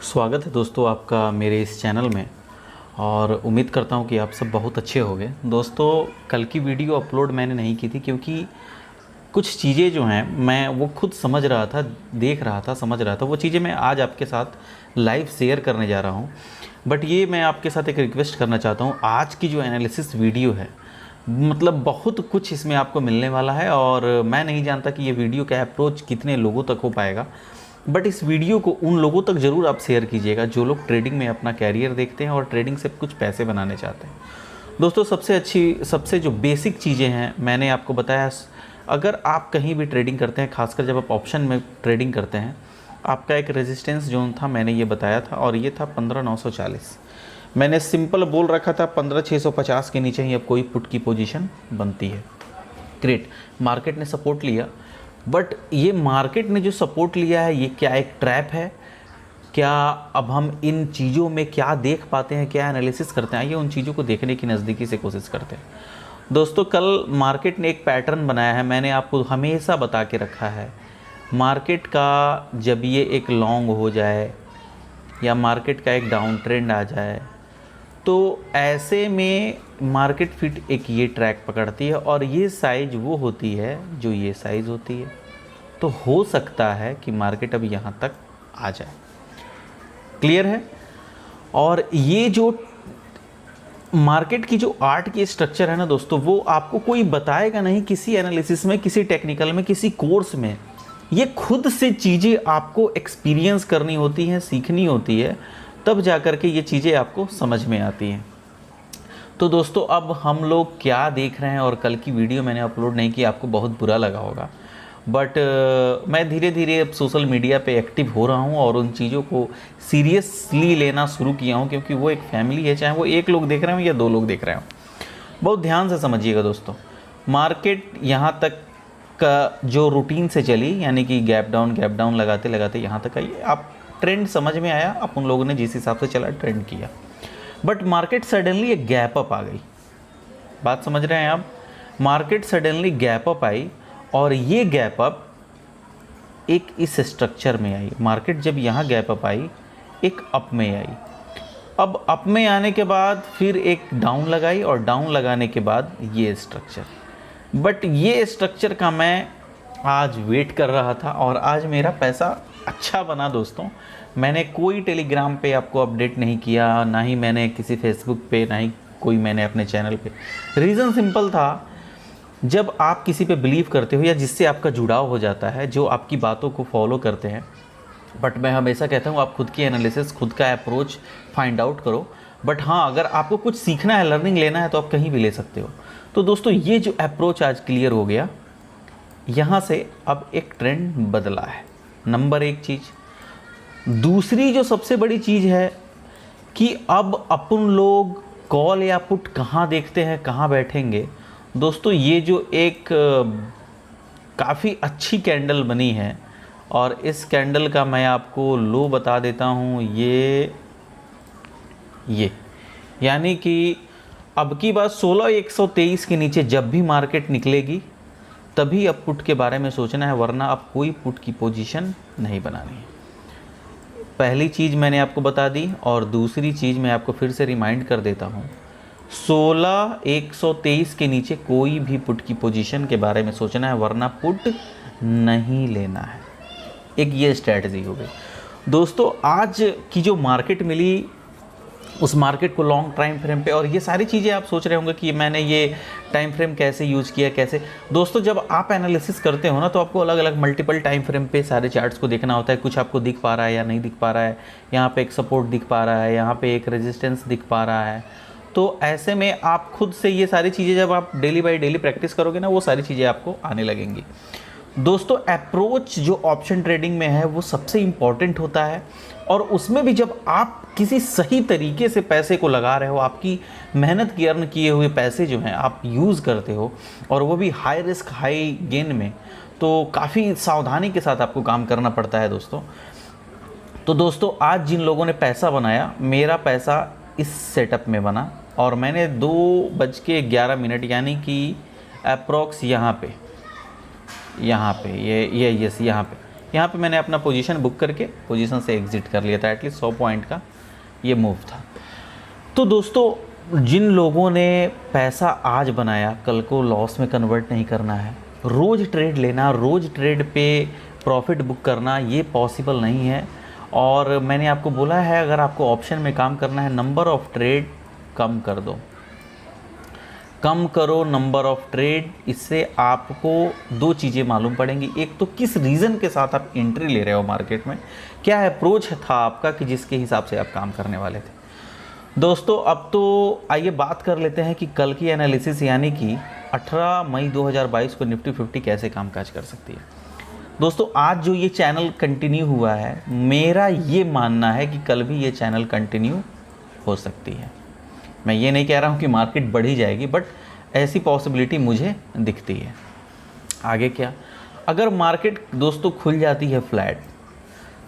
स्वागत है दोस्तों आपका मेरे इस चैनल में। और उम्मीद करता हूँ कि आप सब बहुत अच्छे होंगे। दोस्तों कल की वीडियो अपलोड मैंने नहीं की थी क्योंकि कुछ चीज़ें जो हैं मैं वो खुद समझ रहा था, देख रहा था, समझ रहा था। वो चीज़ें मैं आज आपके साथ लाइव शेयर करने जा रहा हूँ। बट ये मैं आपके साथ एक रिक्वेस्ट करना चाहता हूँ, आज की जो एनालिसिस वीडियो है मतलब बहुत कुछ इसमें आपको मिलने वाला है। और मैं नहीं जानता कि ये वीडियो का अप्रोच कितने लोगों तक हो पाएगा, बट इस वीडियो को उन लोगों तक ज़रूर आप शेयर कीजिएगा जो लोग ट्रेडिंग में अपना कैरियर देखते हैं और ट्रेडिंग से कुछ पैसे बनाने चाहते हैं। दोस्तों सबसे जो बेसिक चीज़ें हैं मैंने आपको बताया। अगर आप कहीं भी ट्रेडिंग करते हैं, खासकर जब आप ऑप्शन में ट्रेडिंग करते हैं, आपका एक रेजिस्टेंस जोन था, मैंने ये बताया था, और ये था 15,940। मैंने सिंपल बोल रखा था 15,650 के नीचे ही अब कोई पुट की पोजीशन बनती है। ग्रेट, मार्केट ने सपोर्ट लिया, बट ये मार्केट ने जो सपोर्ट लिया है ये क्या एक ट्रैप है? क्या अब हम इन चीज़ों में क्या देख पाते हैं, क्या एनालिसिस करते हैं, आइए उन चीज़ों को देखने की नज़दीकी से कोशिश करते हैं। दोस्तों कल मार्केट ने एक पैटर्न बनाया है, मैंने आपको हमेशा बता के रखा है। मार्केट का जब ये एक लॉन्ग हो जाए या मार्केट का एक डाउन ट्रेंड आ जाए तो ऐसे में मार्केट फिट एक ये ट्रैक पकड़ती है, और ये साइज़ वो होती है जो ये साइज़ होती है। तो हो सकता है कि मार्केट अब यहाँ तक आ जाए। क्लियर है? और ये जो मार्केट की जो आर्ट की स्ट्रक्चर है ना दोस्तों, वो आपको कोई बताएगा नहीं किसी एनालिसिस में, किसी टेक्निकल में, किसी कोर्स में। ये खुद से चीज़ें आपको एक्सपीरियंस करनी होती हैं, सीखनी होती है, तब जा कर के ये चीज़ें आपको समझ में आती हैं। तो दोस्तों अब हम लोग क्या देख रहे हैं, और कल की वीडियो मैंने अपलोड नहीं की, आपको बहुत बुरा लगा होगा, बट मैं धीरे धीरे अब सोशल मीडिया पे एक्टिव हो रहा हूँ और उन चीज़ों को सीरियसली लेना शुरू किया हूँ, क्योंकि वो एक फैमिली है, चाहे वो एक लोग देख रहे हो या दो लोग देख रहे हो। बहुत ध्यान से समझिएगा दोस्तों। मार्केट यहाँ तक का जो रूटीन से चली, यानी कि गैप डाउन लगाते लगाते यहाँ तक आई। आप ट्रेंड समझ में आया, आप उन लोगों ने जिस हिसाब से चला ट्रेंड किया, बट मार्केट सडनली एक गैप अप आ गई। बात समझ रहे हैं आप? Market suddenly gap up I, और ये गैप अप एक इस स्ट्रक्चर में आई। मार्केट जब यहाँ गैप अप आई, एक अप में आई। अब अप में आने के बाद फिर एक डाउन लगाई, और डाउन लगाने के बाद ये स्ट्रक्चर। बट ये स्ट्रक्चर का मैं आज वेट कर रहा था, और आज मेरा पैसा अच्छा बना दोस्तों। मैंने कोई टेलीग्राम पे आपको अपडेट नहीं किया, ना ही मैंने किसी फेसबुक पे, ना ही कोई मैंने अपने चैनल पे। रीज़न सिंपल था, जब आप किसी पे बिलीव करते हो या जिससे आपका जुड़ाव हो जाता है, जो आपकी बातों को फॉलो करते हैं, बट मैं हमेशा कहता हूँ आप खुद की एनालिसिस, खुद का अप्रोच फाइंड आउट करो। बट हाँ, अगर आपको कुछ सीखना है, लर्निंग लेना है, तो आप कहीं भी ले सकते हो। तो दोस्तों ये जो अप्रोच आज क्लियर हो गया, यहाँ से अब एक ट्रेंड बदला है। नंबर एक चीज़। दूसरी जो सबसे बड़ी चीज़ है कि अब अपन लोग कॉल या पुट कहाँ देखते हैं, कहाँ बैठेंगे। दोस्तों ये जो एक काफ़ी अच्छी कैंडल बनी है, और इस कैंडल का मैं आपको लो बता देता हूँ। ये यानी कि अब की बात 16,123 के नीचे जब भी मार्केट निकलेगी तभी अब पुट के बारे में सोचना है, वरना अब कोई पुट की पोजीशन नहीं बनानी है। पहली चीज़ मैंने आपको बता दी, और दूसरी चीज़ मैं आपको फिर से रिमाइंड कर देता हूँ, 16,123 के नीचे कोई भी पुट की पोजीशन के बारे में सोचना है, वरना पुट नहीं लेना है। एक ये स्ट्रैटेजी हो गई दोस्तों। आज की जो मार्केट मिली, उस मार्केट को लॉन्ग टाइम फ्रेम पे, और ये सारी चीज़ें आप सोच रहे होंगे कि मैंने ये टाइम फ्रेम कैसे यूज़ किया, कैसे। दोस्तों जब आप एनालिसिस करते हो ना, तो आपको अलग अलग मल्टीपल टाइम फ्रेम पे सारे चार्ट्स को देखना होता है। कुछ आपको दिख पा रहा है या नहीं दिख पा रहा है, यहाँ पे एक सपोर्ट दिख पा रहा है, यहाँ पे एक रेजिस्टेंस दिख पा रहा है। तो ऐसे में आप खुद से ये सारी चीज़ें जब आप डेली बाई डेली प्रैक्टिस करोगे ना, वो सारी चीज़ें आपको आने लगेंगी। दोस्तों अप्रोच जो ऑप्शन ट्रेडिंग में है वो सबसे इम्पॉर्टेंट होता है, और उसमें भी जब आप किसी सही तरीके से पैसे को लगा रहे हो, आपकी मेहनत की अर्न किए हुए पैसे जो हैं आप यूज़ करते हो, और वो भी हाई रिस्क हाई गेन में, तो काफ़ी सावधानी के साथ आपको काम करना पड़ता है दोस्तों। तो दोस्तों आज जिन लोगों ने पैसा बनाया, मेरा पैसा इस सेटअप में बना, और मैंने 2:11 यानी कि अप्रॉक्स यहाँ पे ये यस यहाँ पे यहाँ पे मैंने अपना पोजीशन बुक करके पोजीशन से एग्जिट कर लिया था। एटलीस्ट 100 पॉइंट का ये मूव था। तो दोस्तों, जिन लोगों ने पैसा आज बनाया, कल को लॉस में कन्वर्ट नहीं करना है। रोज़ ट्रेड लेना, रोज़ ट्रेड पे प्रॉफिट बुक करना ये पॉसिबल नहीं है। और मैंने आपको बोला है, अगर आपको ऑप्शन में काम करना है, नंबर ऑफ़ ट्रेड कम कर दो, कम करो नंबर ऑफ़ ट्रेड। इससे आपको दो चीज़ें मालूम पड़ेंगी। एक तो किस रीज़न के साथ आप एंट्री ले रहे हो मार्केट में, क्या अप्रोच था आपका कि जिसके हिसाब से आप काम करने वाले थे। दोस्तों, अब तो आइए बात कर लेते हैं कि कल की एनालिसिस, यानी कि 18 मई 2022 को निफ्टी 50 कैसे कामकाज कर सकती है। दोस्तों, आज जो ये चैनल कंटिन्यू हुआ है, मेरा ये मानना है कि कल भी ये चैनल कंटिन्यू हो सकती है। मैं ये नहीं कह रहा हूँ कि मार्केट बढ़ी जाएगी, बट ऐसी पॉसिबिलिटी मुझे दिखती है। आगे क्या, अगर मार्केट दोस्तों खुल जाती है फ्लैट,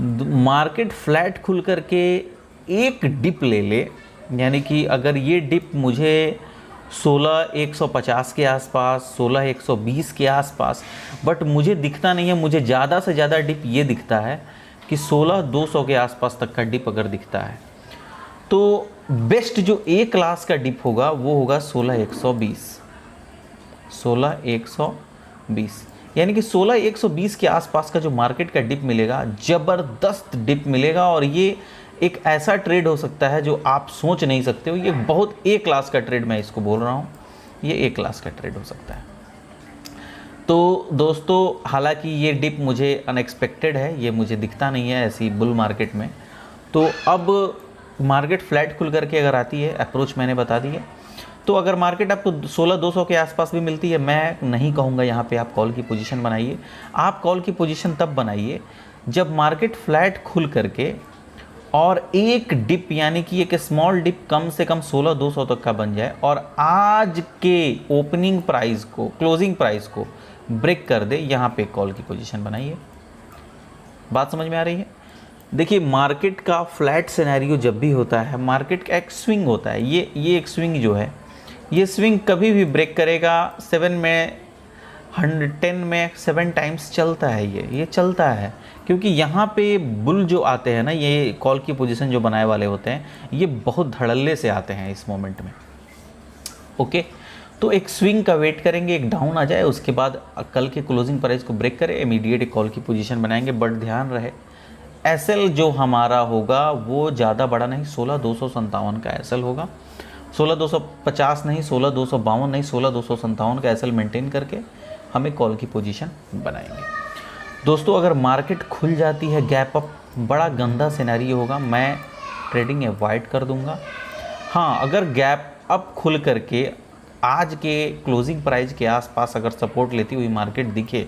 मार्केट फ्लैट खुल करके एक डिप ले ले, यानी कि अगर ये डिप मुझे 16,150 के आसपास, 16,120 के आसपास, बट मुझे दिखता नहीं है, मुझे ज़्यादा से ज़्यादा डिप ये दिखता है कि 16,200 के आसपास तक का डिप अगर दिखता है, तो बेस्ट जो ए क्लास का डिप होगा वो होगा 16,120, 16,120, यानी कि 16,120 के आसपास का जो मार्केट का डिप मिलेगा, ज़बरदस्त डिप मिलेगा। और ये एक ऐसा ट्रेड हो सकता है जो आप सोच नहीं सकते हो। ये बहुत ए क्लास का ट्रेड, मैं इसको बोल रहा हूँ, ये ए क्लास का ट्रेड हो सकता है। तो दोस्तों, हालांकि ये डिप मुझे अनएक्सपेक्टेड है, ये मुझे दिखता नहीं है ऐसी बुल मार्केट में। तो अब मार्केट फ्लैट खुल करके अगर आती है, अप्रोच मैंने बता दी है। तो अगर मार्केट आपको 16,200 के आसपास भी मिलती है, मैं नहीं कहूँगा यहाँ पे आप कॉल की पोजीशन बनाइए। आप कॉल की पोजीशन तब बनाइए जब मार्केट फ्लैट खुल करके और एक डिप, यानी कि एक स्मॉल डिप कम से कम 16,200 तक का बन जाए और आज के ओपनिंग प्राइस को, क्लोजिंग प्राइस को ब्रेक कर दे, यहाँ पे कॉल की पोजीशन बनाइए। बात समझ में आ रही है? देखिए, मार्केट का फ्लैट सिनेरियो जब भी होता है, मार्केट का एक स्विंग होता है। ये एक स्विंग जो है, ये स्विंग कभी भी ब्रेक करेगा। 7 में 110 में 7 टाइम्स चलता है, ये चलता है, क्योंकि यहाँ पे बुल जो आते हैं ना, ये कॉल की पोजीशन जो बनाए वाले होते हैं, ये बहुत धड़ल्ले से आते हैं इस मोमेंट में। ओके, तो एक स्विंग का वेट करेंगे, एक डाउन आ जाए, उसके बाद कल के क्लोजिंग प्राइस को ब्रेक करे, इमीडिएट एक कॉल की पोजीशन बनाएंगे। बट ध्यान रहे, एसएल जो हमारा होगा वो ज़्यादा बड़ा नहीं, 16,257 का एसएल होगा। 16,250 नहीं, 16,252 नहीं, 16,257 का एसएल मेंटेन करके हमें कॉल की पोजीशन बनाएंगे। दोस्तों, अगर मार्केट खुल जाती है गैप अप, बड़ा गंदा सिनेरियो होगा, मैं ट्रेडिंग अवॉइड कर दूंगा। हाँ, अगर गैप अप खुल करके आज के क्लोजिंग प्राइस के आसपास अगर सपोर्ट लेती हुई मार्केट दिखे,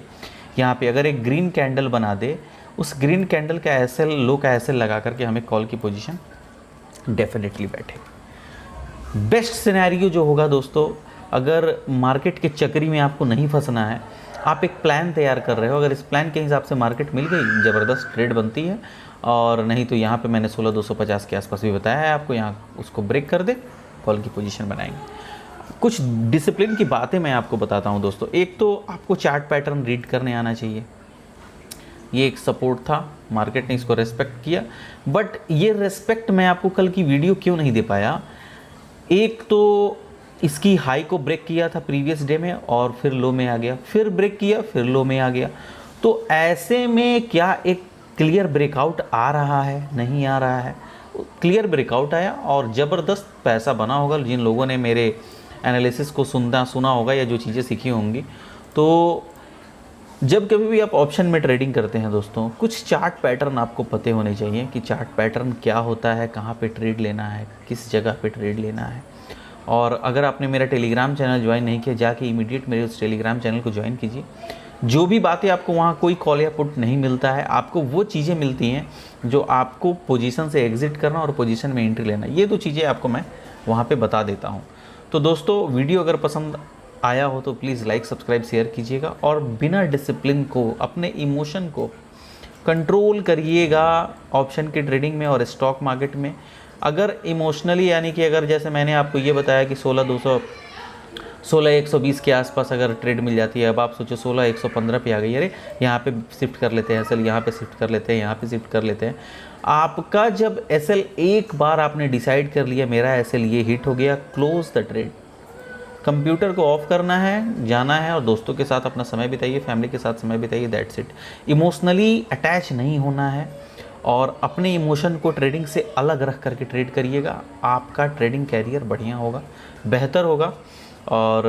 यहाँ पे अगर एक ग्रीन कैंडल बना दे, उस ग्रीन कैंडल का एसएल, लो का एसएल लगा करके हमें कॉल की पोजीशन डेफिनेटली बैठे। बेस्ट सिनेरियो जो होगा दोस्तों, अगर मार्केट के चक्री में आपको नहीं फंसना है, आप एक प्लान तैयार कर रहे हो, अगर इस प्लान के हिसाब से मार्केट मिल गई, ज़बरदस्त ट्रेड बनती है। और नहीं तो यहाँ पे मैंने 16,250 के आसपास भी बताया है आपको, यहाँ उसको ब्रेक कर दे, कॉल की पोजीशन बनाएंगे। कुछ डिसिप्लिन की बातें मैं आपको बताता हूँ दोस्तों। एक तो आपको चार्ट पैटर्न रीड करने आना चाहिए। ये एक सपोर्ट था, मार्केट ने इसको रेस्पेक्ट किया, बट ये रेस्पेक्ट मैं आपको कल की वीडियो क्यों नहीं दे पाया। एक तो इसकी हाई को ब्रेक किया था प्रीवियस डे में और फिर लो में आ गया, फिर ब्रेक किया, फिर लो में आ गया। तो ऐसे में क्या एक क्लियर ब्रेकआउट आ रहा है? नहीं आ रहा है। क्लियर ब्रेकआउट आया और ज़बरदस्त पैसा बना होगा। जिन लोगों ने मेरे एनालिसिस को सुना होगा या जो चीज़ें सीखी होंगी, तो जब कभी भी आप ऑप्शन में ट्रेडिंग करते हैं दोस्तों, कुछ चार्ट पैटर्न आपको पते होने चाहिए कि चार्ट पैटर्न क्या होता है, कहाँ पे ट्रेड लेना है, किस जगह पे ट्रेड लेना है। और अगर आपने मेरा टेलीग्राम चैनल ज्वाइन नहीं किया, जाके इमीडिएट मेरे उस टेलीग्राम चैनल को ज्वाइन कीजिए। जो भी बातें आपको वहाँ कोई कॉल या पुट नहीं मिलता है, आपको वो चीज़ें मिलती हैं जो आपको पोजीशन से एग्जिट करना और पोजीशन में एंट्री लेना, ये दो चीज़ें आपको मैं वहाँ पे बता देता हूँ। तो दोस्तों, वीडियो अगर पसंद आया हो तो प्लीज़ लाइक, सब्सक्राइब, शेयर कीजिएगा और बिना डिसिप्लिन को, अपने इमोशन को कंट्रोल करिएगा ऑप्शन की ट्रेडिंग में और स्टॉक मार्केट में। अगर इमोशनली, यानी कि अगर जैसे मैंने आपको ये बताया कि 16,120 के आसपास अगर ट्रेड मिल जाती है, अब आप सोचो 16,115 पे आ गई, अरे यहाँ पे शिफ्ट कर लेते हैं एसएल, यहाँ पे शिफ्ट कर लेते हैं, यहाँ पे शिफ्ट कर लेते हैं। आपका जब एसएल एक बार आपने डिसाइड कर लिया मेरा एसएल ये हिट हो गया, क्लोज द ट्रेड। कंप्यूटर को ऑफ करना है, जाना है और दोस्तों के साथ अपना समय बिताइए, फैमिली के साथ समय बिताइए, दैट्स इट। इमोशनली अटैच नहीं होना है और अपने इमोशन को ट्रेडिंग से अलग रख करके ट्रेड करिएगा। आपका ट्रेडिंग कैरियर बढ़िया होगा, बेहतर होगा। और